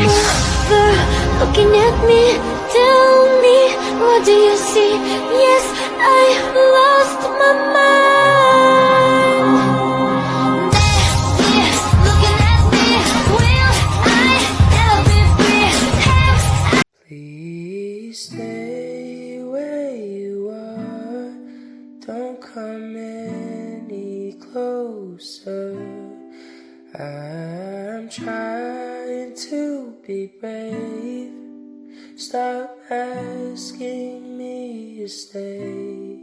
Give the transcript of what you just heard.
over, looking at me. Tell me, what do you see? Yes, I lost my mind. There, looking at me. Will I ever be free? Please stay where you are. Don't come any closer. I'm trying to be brave. Stop asking me to stay.